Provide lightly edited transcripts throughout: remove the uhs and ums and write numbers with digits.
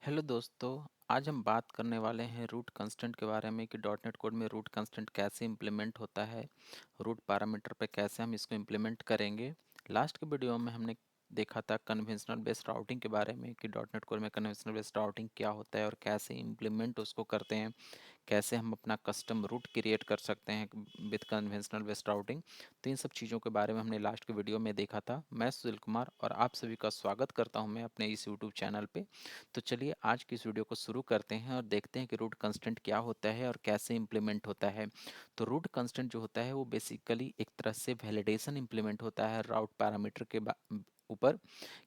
Hello दोस्तों। आज हम बात करने वाले हैं रूट कंस्ट्रेंट के बारे में कि डॉट नेट कोड में रूट कंस्ट्रेंट कैसे इम्प्लीमेंट होता है, रूट पैरामीटर पे कैसे हम इसको इम्प्लीमेंट करेंगे। लास्ट के वीडियो में हमने देखा था कन्वेंशनल बेस्ड राउटिंग के बारे में कि डॉट नेट कोड में कन्वेंशनल बेस्ड राउटिंग क्या होता है और कैसे इम्प्लीमेंट उसको करते हैं, कैसे हम अपना कस्टम रूट क्रिएट कर सकते हैं विद कन्वेंशनल बेस्ड राउटिंग। तो इन सब चीज़ों के बारे में हमने लास्ट के वीडियो में देखा था। मैं सुशील कुमार और आप सभी का स्वागत करता हूं मैं अपने इस यूट्यूब चैनल पे। तो चलिए आज की इस वीडियो को शुरू करते हैं और देखते हैं कि रूट कंस्ट्रेंट क्या होता है और कैसे इम्प्लीमेंट होता है। तो रूट कंस्ट्रेंट जो होता है वो बेसिकली एक तरह से वैलिडेशन इम्प्लीमेंट होता है राउट पैरामीटर के ऊपर,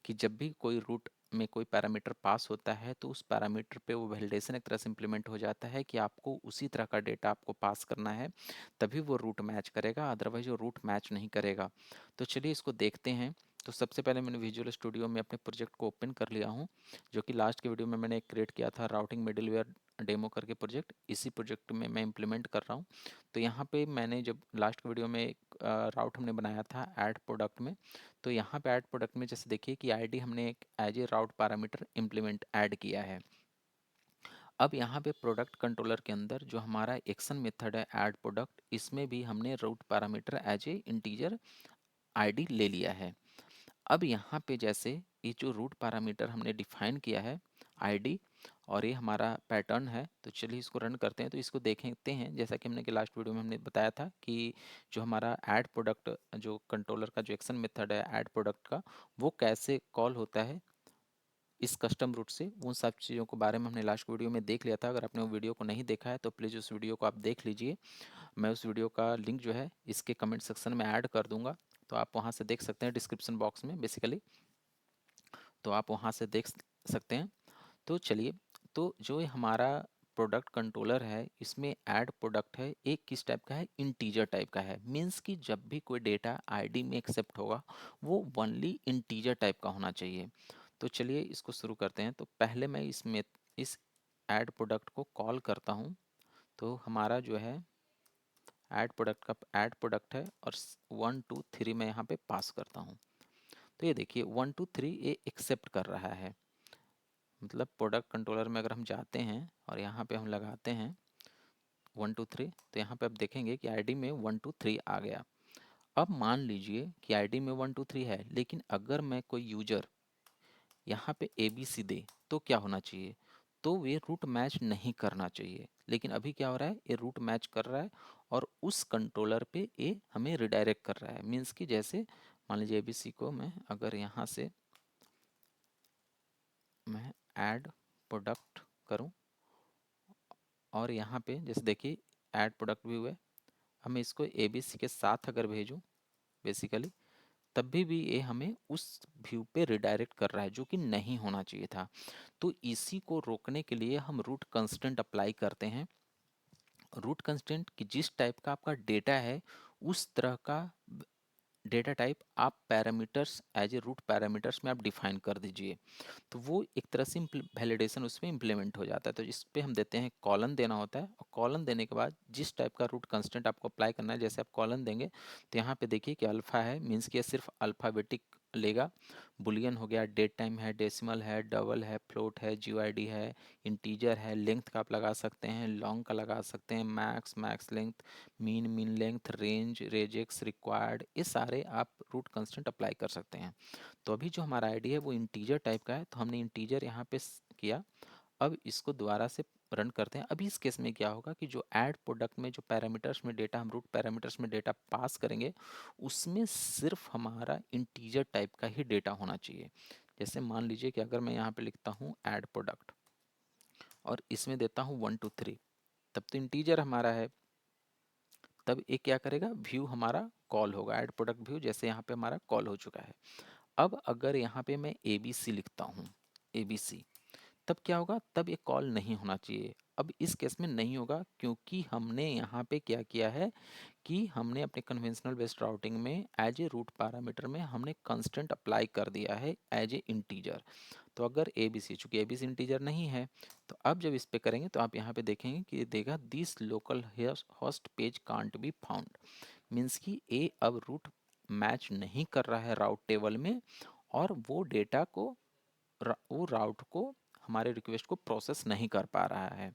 कि जब भी कोई रूट में कोई पैरामीटर पास होता है तो उस पैरामीटर पे वो वैलिडेशन एक तरह से इम्प्लीमेंट हो जाता है कि आपको उसी तरह का डेटा आपको पास करना है, तभी वो रूट मैच करेगा, अदरवाइज वो रूट मैच नहीं करेगा। तो चलिए इसको देखते हैं। तो सबसे पहले मैंने विजुअल स्टूडियो में अपने प्रोजेक्ट को ओपन कर लिया हूँ, जो कि लास्ट के वीडियो में मैंने क्रिएट किया था राउटिंग मिडिलवेयर डेमो करके प्रोजेक्ट। इसी प्रोजेक्ट में मैं इम्प्लीमेंट कर रहा हूँ। तो यहाँ पे मैंने जब लास्ट वीडियो में एक राउट हमने बनाया था ऐड प्रोडक्ट में, तो यहाँ पे ऐड प्रोडक्ट में जैसे देखिए कि आईडी हमने एक as a route parameter implement add किया है। अब यहाँ पे प्रोडक्ट कंट्रोलर के अंदर जो हमारा एक्शन मेथड है ऐड प्रोडक्ट, इसमें भी हमने route parameter as a integer ID ले लिया है। अब यहाँ पे जैसे ये जो रूट पैरामीटर हमने डिफाइन किया है आईडी, और ये हमारा पैटर्न है, तो चलिए इसको रन करते हैं तो इसको देखते हैं। जैसा कि हमने कि लास्ट वीडियो में हमने बताया था कि जो हमारा ऐड प्रोडक्ट जो कंट्रोलर का जो एक्शन मेथड है ऐड प्रोडक्ट का, वो कैसे कॉल होता है इस कस्टम रूट से, उन सब चीज़ों के बारे में हमने लास्ट वीडियो में देख लिया था। अगर आपने वो वीडियो को नहीं देखा है तो प्लीज़ उस वीडियो को आप देख लीजिए। मैं उस वीडियो का लिंक जो है इसके कमेंट सेक्शन में ऐड कर दूंगा, तो आप वहाँ से देख सकते हैं डिस्क्रिप्शन बॉक्स में बेसिकली, तो आप वहाँ से देख सकते हैं। तो चलिए, तो जो ये हमारा प्रोडक्ट कंट्रोलर है इसमें ऐड प्रोडक्ट है, एक किस टाइप का है, इंटीजर टाइप का है। मीन्स कि जब भी कोई डेटा आईडी में एक्सेप्ट होगा वो ओनली इंटीजर टाइप का होना चाहिए। तो चलिए इसको शुरू करते हैं। तो पहले मैं इसमें इस ऐड प्रोडक्ट को कॉल करता हूँ। तो हमारा जो है ऐड प्रोडक्ट का ऐड प्रोडक्ट है और 1 2 3 मैं यहाँ पे पास करता हूँ। तो ये देखिए 1 2 3 ये एक्सेप्ट कर रहा है। मतलब प्रोडक्ट कंट्रोलर में अगर हम जाते हैं और यहाँ पे हम लगाते हैं 1 2 3, तो यहाँ पे आप देखेंगे कि आईडी में 1 2 3 आ गया। अब मान लीजिए कि आईडी में 1 2 3 है, लेकिन अगर मैं कोई यूजर यहाँ पे ए बी सी दे तो क्या होना चाहिए, तो ये रूट मैच नहीं करना चाहिए। लेकिन अभी क्या हो रहा है, ये रूट मैच कर रहा है और उस कंट्रोलर पे ये हमें रिडायरेक्ट कर रहा है। मीन्स कि जैसे मान लीजिए ए बी सी को मैं अगर यहाँ से मैं ऐड प्रोडक्ट करूँ और यहाँ पे जैसे देखिए ऐड प्रोडक्ट भी हुए, अब मैं इसको ए बी सी के साथ अगर भेजूँ बेसिकली, तब भी ये हमें उस व्यू पे रिडायरेक्ट कर रहा है, जो कि नहीं होना चाहिए था। तो इसी को रोकने के लिए हम रूट कंस्ट्रेंट अप्लाई करते हैं। रूट कंस्ट्रेंट कि जिस टाइप का आपका डेटा है उस तरह का डेटा टाइप आप parameters as a route parameters में आप डिफाइन कर दीजिए, तो वो एक तरह से वैलिडेशन उसमें इम्प्लीमेंट हो जाता है। तो इस पे हम देते हैं कॉलन देना होता है, और कॉलन देने के बाद जिस टाइप का रूट कंस्टेंट आपको अप्लाई करना है, जैसे आप कॉलन देंगे तो यहाँ पे देखिए कि अल्फ़ा है, मीन्स कि ये सिर्फ अल्फ़ाबेटिक लेगा। बुलियन हो गया, डेट टाइम है, डेसिमल है, डबल है, फ्लोट है, जीओआईडी है, इंटीजर है, लेंथ का आप लगा सकते हैं, लॉन्ग का लगा सकते हैं, max max length, mean mean length, range regex required, ये सारे आप रूट कंस्टेंट अप्लाई कर सकते हैं। तो अभी जो हमारा आईडी है वो इंटीजर टाइप का है, तो हमने इंटीजर यहाँ पे किया। अब इसको दोबारा से रन करते हैं। अभी इस केस में क्या होगा कि जो ऐड प्रोडक्ट में जो पैरामीटर्स में डेटा हम रूट पैरामीटर्स में डेटा पास करेंगे उसमें सिर्फ हमारा इंटीजर टाइप का ही डेटा होना चाहिए। जैसे मान लीजिए कि अगर मैं यहाँ पे लिखता हूँ ऐड प्रोडक्ट और इसमें देता हूँ 1 2 3, तब तो इंटीजर हमारा है, तब ये क्या करेगा, व्यू हमारा कॉल होगा, ऐड प्रोडक्ट व्यू जैसे यहाँ पे हमारा कॉल हो चुका है। अब अगर यहाँ पे मैं ए बी सी लिखता हूँ, ए बी सी, तब क्या होगा, तब ये कॉल नहीं होना चाहिए। अब इस केस में नहीं होगा क्योंकि हमने यहाँ पे क्या किया है कि हमने अपने कन्वेंशनल बेस्ड राउटिंग में एज ए रूट पैरामीटर में हमने कंस्टेंट अप्लाई कर दिया है एज ए इंटीजर। तो अगर ए बी सी, चूँकि ए बी सी इंटीजर नहीं है, तो अब जब इस पे करेंगे तो आप यहाँ पे देखेंगे कि ये देगा this local host page can't be found. Means कि ए अब रूट मैच नहीं कर रहा है राउट टेबल में, और वो डेटा को वो राउट को हमारे रिक्वेस्ट को प्रोसेस नहीं कर पा रहा है।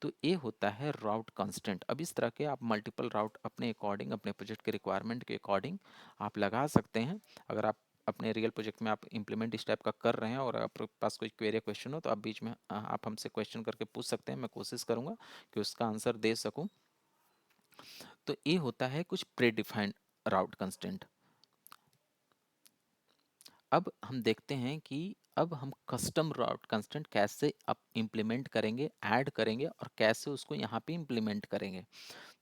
तो ये होता है राउट कंस्ट्रेंट। अब इस तरह के आप मल्टीपल राउट अपने अकॉर्डिंग, अपने प्रोजेक्ट के रिक्वायरमेंट के अकॉर्डिंग आप लगा सकते हैं। अगर आप अपने रियल प्रोजेक्ट में आप इंप्लीमेंट इस टाइप का कर रहे हैं और आपके पास कोई क्वेरी क्वेश्चन हो तो आप बीच में आप हमसे क्वेश्चन करके पूछ सकते हैं। मैं कोशिश करूंगा कि उसका आंसर दे सकूं। तो ये होता है कुछ प्री डिफाइंड राउट कंस्ट्रेंट। अब हम देखते हैं कि अब हम कस्टम राउट कंस्ट्रेंट कैसे अब इम्प्लीमेंट करेंगे, ऐड करेंगे और कैसे उसको यहाँ पे इम्प्लीमेंट करेंगे।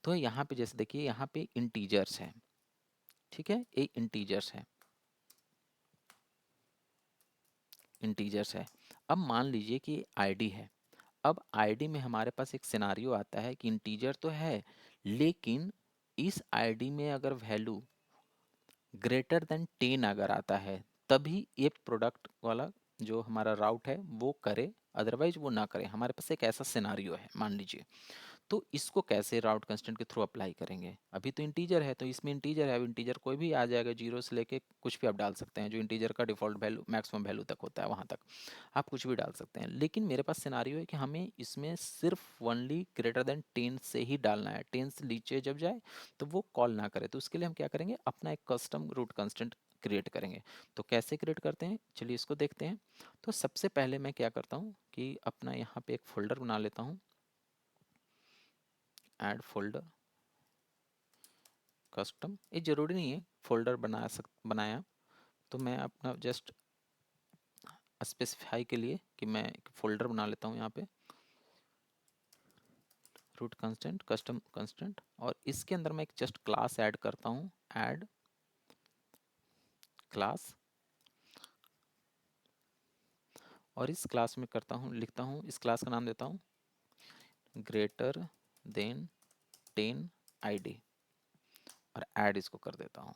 तो यहाँ पे जैसे देखिए यहाँ पे इंटीजर्स है, ठीक है, ये इंटीजर्स है, इंटीजर्स है। अब मान लीजिए कि आईडी है। अब आईडी में हमारे पास एक सिनारियो आता है कि इंटीजर तो है लेकिन इस आईडी में अगर वैल्यू ग्रेटर देन 10 अगर आता है तभी ये प्रोडक्ट वाला जो हमारा राउट है वो करे, अदरवाइज वो ना करे। हमारे पास एक ऐसा सिनारियो है मान लीजिए। तो इसको कैसे राउट कंस्ट्रेंट के थ्रू अप्लाई करेंगे? अभी तो इंटीजर है तो इसमें इंटीजर है, अब इंटीजर कोई भी आ जाएगा, जीरो से लेके कुछ भी आप डाल सकते हैं। जो इंटीजर का डिफॉल्ट वैल्यू मैक्सिमम वैल्यू तक होता है वहाँ तक आप कुछ भी डाल सकते हैं। लेकिन मेरे पास सिनारियो है कि हमें इसमें सिर्फ ओनली ग्रेटर देन 10 से ही डालना है। 10 से नीचे जब जाए तो वो कॉल ना करे। तो उसके लिए हम क्या करेंगे, अपना एक कस्टम रूट कंस्ट्रेंट क्रिएट करेंगे। तो कैसे क्रिएट करते हैं चलिए इसको देखते हैं। तो सबसे पहले मैं क्या करता हूँ कि अपना यहाँ पे एक फोल्डर बना लेता हूँ, ऐड फोल्डर कस्टम। ये ज़रूरी नहीं है फोल्डर बनाया, तो मैं अपना जस्ट स्पेसिफाई के लिए कि मैं एक फोल्डर बना लेता हूँ यहाँ पे, रूट कंस्टेंट कस्टम कंस्टेंट, और इसके अंदर मैं एक जस्ट क्लास ऐड करता हूँ, ऐड क्लास। और इस क्लास में करता हूँ, लिखता हूँ, इस क्लास का नाम देता हूँ ग्रेटर देन 10 आईडी और ऐड इसको कर देता हूँ।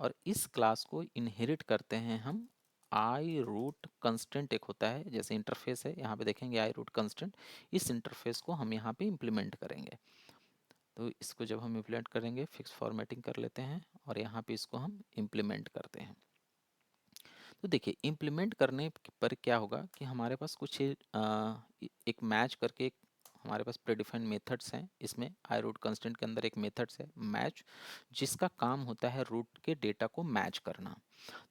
और इस क्लास को इनहेरिट करते हैं हम आई रूट कंस्टेंट। एक होता है जैसे इंटरफेस है, यहाँ पे देखेंगे आई रूट कंस्टेंट। इस इंटरफेस को हम यहाँ पे इम्प्लीमेंट करेंगे। तो इसको जब हम इम्प्लीमेंट करेंगे फिक्स फॉर्मेटिंग कर लेते हैं और यहाँ पे इसको हम इम्प्लीमेंट करते हैं। तो देखिए इम्प्लीमेंट करने पर क्या होगा कि हमारे पास कुछ एक मैच करके एक हमारे पास प्रीडिफाइंड मेथड्स हैं। इसमें आई रूट कंस्टेंट के अंदर एक मेथड्स है मैच, जिसका काम होता है रूट के डेटा को मैच करना।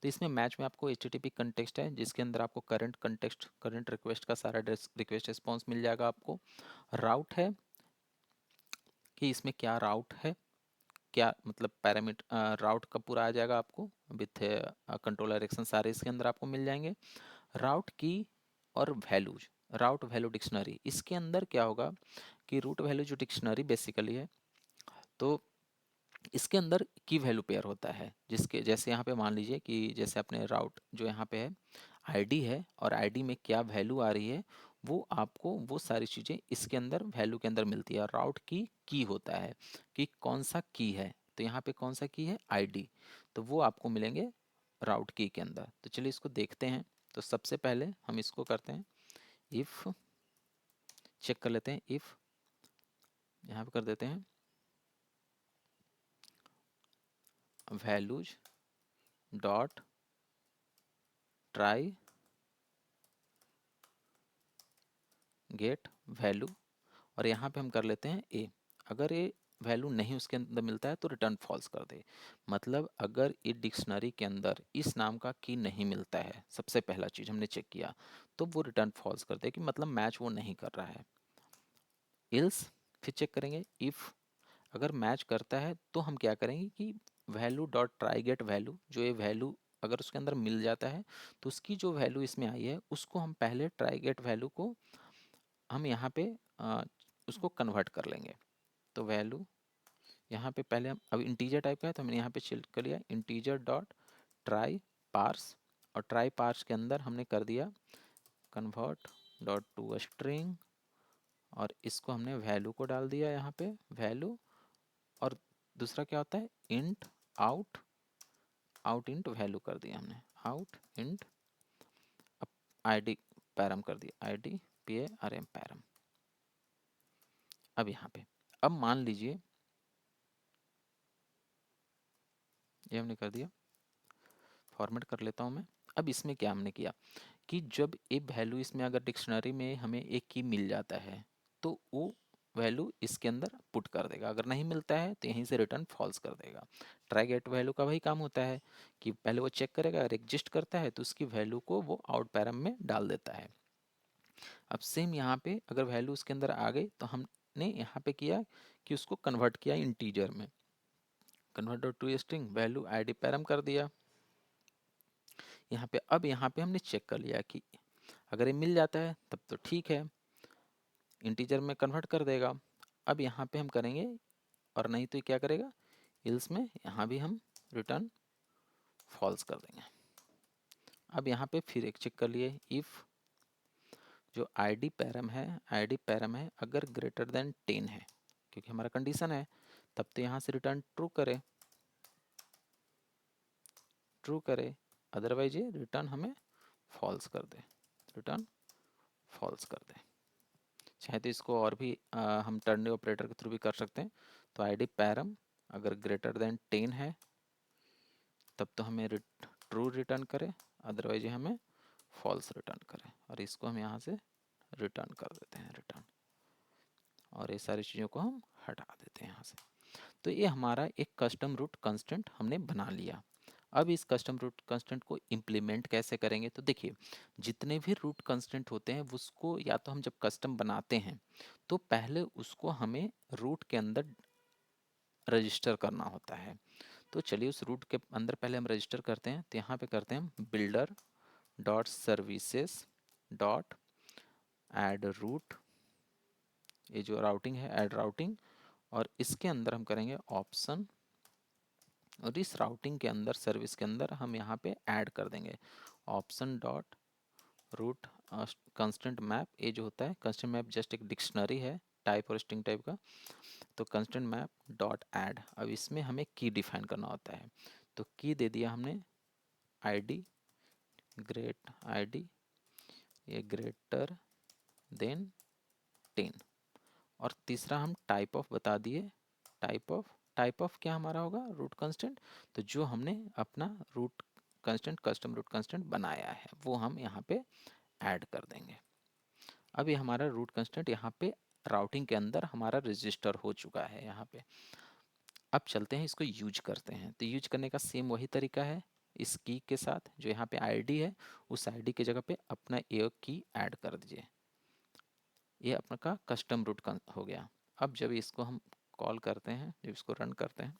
तो इसमें मैच में आपको HTTP कंटेक्स्ट है जिसके अंदर आपको करंट कंटेक्स्ट, करंट रिक्वेस्ट का सारा रिक्वेस्ट रिस्पॉन्स मिल जाएगा आपको। राउट है कि इसमें क्या राउट है, क्या मतलब पैरामीटर राउट का पूरा आ जाएगा आपको विथ कंट्रोलर एक्शन, सारे इसके अंदर आपको मिल जाएंगे। राउट की और वैल्यूज, राउट वैल्यू डिक्शनरी, इसके अंदर क्या होगा कि रूट वैल्यू जो डिक्शनरी बेसिकली है, तो इसके अंदर की वैल्यू पेयर होता है। जिसके जैसे यहाँ पे मान लीजिए कि जैसे अपने राउट जो यहाँ पे है आईडी है और आईडी में क्या वैल्यू आ रही है वो आपको वो सारी चीज़ें इसके अंदर वैल्यू के अंदर मिलती है। और राउट की होता है कि कौन सा की है, तो यहाँ पे कौन सा की है आईडी, तो वो आपको मिलेंगे राउट की के अंदर। तो चलिए इसको देखते हैं। तो सबसे पहले हम इसको करते हैं इफ़, चेक कर लेते हैं इफ़, यहाँ पे कर देते हैं values dot try get value, और यहाँ पे हम कर लेते हैं ए। अगर ये वैल्यू नहीं उसके अंदर मिलता है तो रिटर्न फॉल्स कर दे। मतलब अगर ये डिक्शनरी के अंदर इस नाम का की नहीं मिलता है, सबसे पहला चीज़ हमने चेक किया, तो वो रिटर्न फॉल्स कर दे कि मतलब मैच वो नहीं कर रहा है। इल्स फिर चेक करेंगे इफ़ अगर मैच करता है तो हम क्या करेंगे कि value dot try get value, जो ये वैल्यू अगर उसके अंदर मिल जाता है तो उसकी जो वैल्यू इसमें आई है उसको हम पहले ट्राई गेट वैल्यू को हम यहाँ पे उसको कन्वर्ट कर लेंगे। तो वैल्यू यहाँ पे पहले हम अब इंटीजर टाइप का है तो हमने यहाँ पे चिल्ड कर लिया इंटीजर डॉट ट्राई पार्स, और ट्राई पार्स के अंदर हमने कर दिया कन्वर्ट डॉट टू स्ट्रिंग, और इसको हमने वैल्यू को डाल दिया यहाँ पे वैल्यू। और दूसरा क्या होता है int out, out int value कर दिया हमने आउट इंट आईडी पैरम कर दिया आईडी PARM पैरम। अब यहाँ पे अब मान लीजिए ये हमने कर दिया, फॉर्मेट कर लेता हूँ मैं। अब इसमें क्या हमने किया कि जब ए वैल्यू इसमें अगर डिक्शनरी में हमें एक की मिल जाता है तो वो वैल्यू इसके अंदर पुट कर देगा, अगर नहीं मिलता है तो यहीं से रिटर्न फॉल्स कर देगा। ट्राई गेट वैल्यू का वही काम होता है कि पहले वो चेक करेगा, अगर एग्जिस्ट करता है तो उसकी वैल्यू को वो आउट पैरम में डाल देता है। अब सेम यहाँ पे अगर वैल्यू उसके अंदर आ गई तो हमने यहाँ पे किया कि उसको कन्वर्ट किया इंटीजर में, convert to string value ID param कर दिया यहाँ पे। अब यहाँ पे हमने चेक कर लिया कि अगर ये मिल जाता है तब तो ठीक है, इंटीजर में कन्वर्ट कर देगा। अब यहाँ पे हम करेंगे, और नहीं तो क्या करेगा, इल्स में यहाँ भी हम रिटर्न फॉल्स कर देंगे। अब यहाँ पे फिर एक चेक कर लिए, इफ़ जो आईडी पैरम है अगर ग्रेटर देन 10 है, क्योंकि हमारा कंडीशन है, तब तो यहाँ से रिटर्न ट्रू करे, अदरवाइज ये रिटर्न हमें फॉल्स कर दे, रिटर्न फॉल्स कर दे। चाहे तो इसको और भी हम टर्नरी ऑपरेटर के थ्रू भी कर सकते हैं। तो आईडी पैरम अगर ग्रेटर देन 10 है तब तो हमें ट्रू रिटर्न करे, अदरवाइज ये हमें फॉल्स रिटर्न करे, और इसको हम यहाँ से रिटर्न कर देते हैं रिटर्न, और ये सारी चीज़ों को हम हटा देते हैं यहाँ से। तो ये हमारा एक कस्टम रूट कंस्टेंट हमने बना लिया। अब इस कस्टम रूट कंस्टेंट को इम्प्लीमेंट कैसे करेंगे, तो देखिए जितने भी रूट कंस्टेंट होते हैं उसको या तो हम जब कस्टम बनाते हैं तो पहले उसको हमें रूट के अंदर रजिस्टर करना होता है। तो चलिए उस रूट के अंदर पहले हम रजिस्टर करते हैं। तो यहाँ पे करते हैं हम builder dot services dot add route, ये जो राउटिंग है ऐड राउटिंग, और इसके अंदर हम करेंगे ऑप्शन, और इस राउटिंग के अंदर सर्विस के अंदर हम यहाँ पे ऐड कर देंगे option dot route constant map. ये जो होता है कंस्टेंट मैप जस्ट एक डिक्शनरी है टाइप और स्ट्रिंग टाइप का, तो कंस्टेंट मैप डॉट ऐड। अब इसमें हमें की डिफाइन करना होता है, तो की दे दिया हमने आईडी ग्रेट आईडी ये ग्रेटर देन 10, और तीसरा हम टाइप ऑफ बता दिए, टाइप ऑफ क्या हमारा होगा रूट कंस्टेंट, तो जो हमने अपना route constant custom route constant बनाया है वो हम यहाँ पे ऐड कर देंगे। अब ये हमारा रूट कंस्टेंट यहाँ पे राउटिंग के अंदर हमारा रजिस्टर हो चुका है यहाँ पे। अब चलते हैं इसको यूज करते हैं। तो यूज करने का सेम वही तरीका है, इस की के साथ जो यहाँ पे आईडी है उस आईडी की जगह पे अपना एक की ऐड कर दीजिए, ये अपना का कस्टम रूट हो गया। अब जब इसको हम कॉल करते हैं, जब इसको रन करते हैं,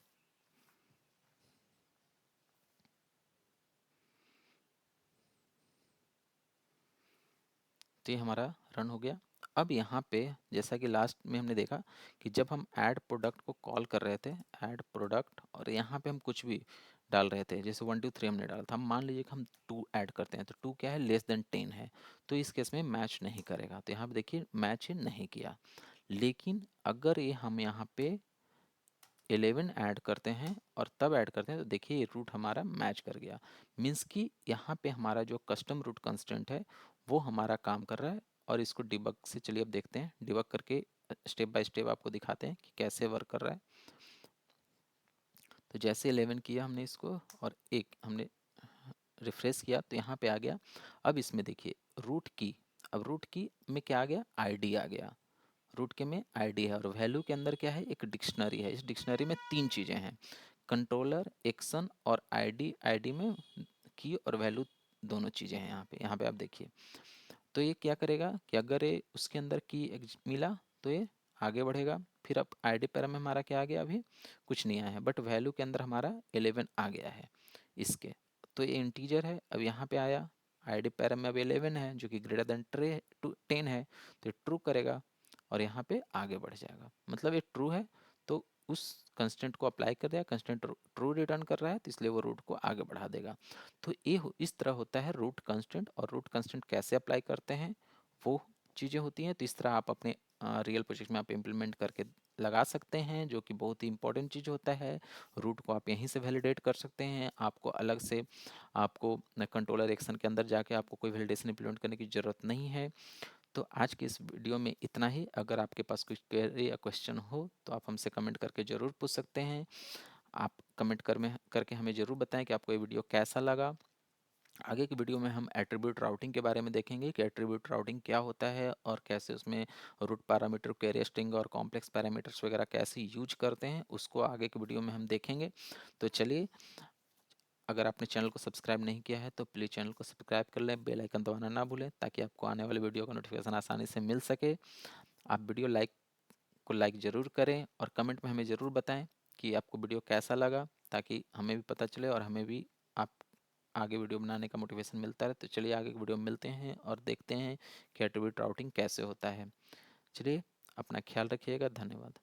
तो ये हमारा रन हो गया। अब यहाँ पे जैसा कि लास्ट में हमने देखा कि जब हम ऐड प्रोडक्ट को कॉल कर रहे थे, ऐड प्रोडक्ट, और यहाँ पे हम कुछ भी डाल रहे थे, जैसे 1 2 3 हमने डाला था, हम मान लीजिए कि हम 2 ऐड करते हैं, तो 2 क्या है, लेस देन 10 है, तो इस केस में मैच नहीं करेगा। तो यहाँ पे देखिए मैच ही नहीं किया। लेकिन अगर ये हम यहाँ पे 11 ऐड करते हैं और तब ऐड करते हैं, तो देखिए ये रूट हमारा मैच कर गया। मीन्स कि यहाँ पे हमारा जो कस्टम रूट कंस्टेंट है वो हमारा काम कर रहा है। और इसको डिबग से चलिए अब देखते हैं, डिबग करके स्टेप बाय स्टेप आपको दिखाते हैं कि कैसे वर्क कर रहा है। तो जैसे 11 किया हमने इसको और एक हमने रिफ्रेश किया तो यहाँ पे आ गया। अब इसमें देखिए रूट की, अब रूट की में क्या आ गया, आईडी आ गया, रूट के में आईडी है, और वैल्यू के अंदर क्या है, एक डिक्शनरी है। इस डिक्शनरी में 3 चीज़ें हैं, कंट्रोलर, एक्शन और आईडी। आईडी में की और वैल्यू दोनों चीज़ें हैं यहाँ पे आप देखिए। तो ये क्या करेगा कि अगर ये उसके अंदर की मिला तो ये आगे बढ़ेगा। फिर अब आईडी पैरा में हमारा क्या आ गया, अभी कुछ नहीं आया है, बट वैल्यू के अंदर हमारा 11 आ गया है इसके, तो ये इंटीजर है। अब यहाँ पे आया आईडी पैरा में अब 11 है जो कि ग्रेटर देन 10 है, तो ये ट्रू करेगा और यहाँ पे आगे बढ़ जाएगा। मतलब ये ट्रू है तो उस कंस्टेंट को अप्लाई कर दिया, कंस्टेंट ट्रू रिटर्न कर रहा है तो इसलिए वो रूट को आगे बढ़ा देगा। तो ये इस तरह होता है रूट कंस्टेंट। और रूट कंस्टेंट कैसे अप्लाई करते हैं वो चीज़ें होती हैं, तो इस तरह आप अपने रियल प्रोजेक्ट में आप इम्प्लीमेंट करके लगा सकते हैं, जो कि बहुत ही इंपॉर्टेंट चीज़ होता है। रूट को आप यहीं से वैलिडेट कर सकते हैं, आपको अलग से आपको कंट्रोलर एक्शन के अंदर जाके आपको कोई वैलिडेशन इम्प्लीमेंट करने की ज़रूरत नहीं है। तो आज की इस वीडियो में इतना ही। अगर आपके पास कुछ क्वेरी या क्वेश्चन हो तो आप हमसे कमेंट करके ज़रूर पूछ सकते हैं। आप कमेंट करके हमें ज़रूर बताएं कि आपको ये वीडियो कैसा लगा। आगे की वीडियो में हम एट्रीब्यूट राउटिंग के बारे में देखेंगे कि एट्रीब्यूट राउटिंग क्या होता है और कैसे उसमें रूट पैरामीटर, क्वेरी स्ट्रिंग और कॉम्प्लेक्स पैरामीटर्स वगैरह कैसे यूज करते हैं, उसको आगे की वीडियो में हम देखेंगे। तो चलिए, अगर आपने चैनल को सब्सक्राइब नहीं किया है तो प्लीज़ चैनल को सब्सक्राइब कर लें, बेल आइकन दबाना ना भूलें ताकि आपको आने वाले वीडियो का नोटिफिकेशन आसानी से मिल सके। आप वीडियो लाइक ज़रूर करें और कमेंट में हमें ज़रूर बताएं कि आपको वीडियो कैसा लगा, ताकि हमें भी पता चले और हमें भी आप आगे वीडियो बनाने का मोटिवेशन मिलता रहे। तो चलिए आगे की वीडियो में मिलते हैं और देखते हैं कि एट्रीब्यूट राउटिंग कैसे होता है। चलिए, अपना ख्याल रखिएगा। धन्यवाद।